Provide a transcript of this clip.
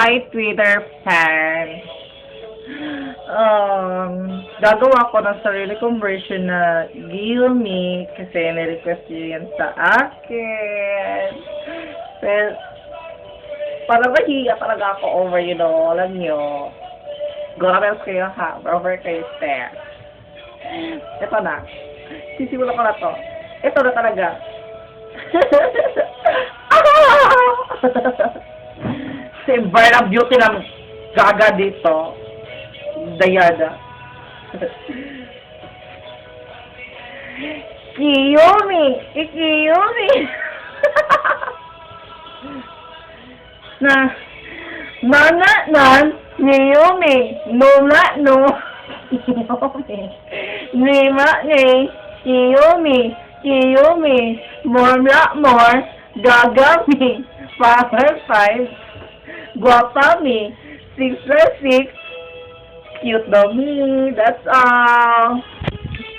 Hi, Twitter fans. Gagawa ko ng sarili kong version na Gilmy kasi nirequest niyo yan sa akin. Pero, parang nahiya talaga ako over, alam niyo. Grabe kayo ha, over kayo, Steph. Ito na. Sisimulan ko na to. Ito na talaga. Si Barna Beauty ng gaga dito. Dayada. Kiyomi! Ikiyomi! Na, mana nan, Kiyomi, numa no, Kiyomi, nima ni, Kiyomi, Kiyomi, more, gagami, power 5, guapami, 6 for 6, cute doggy, that's all.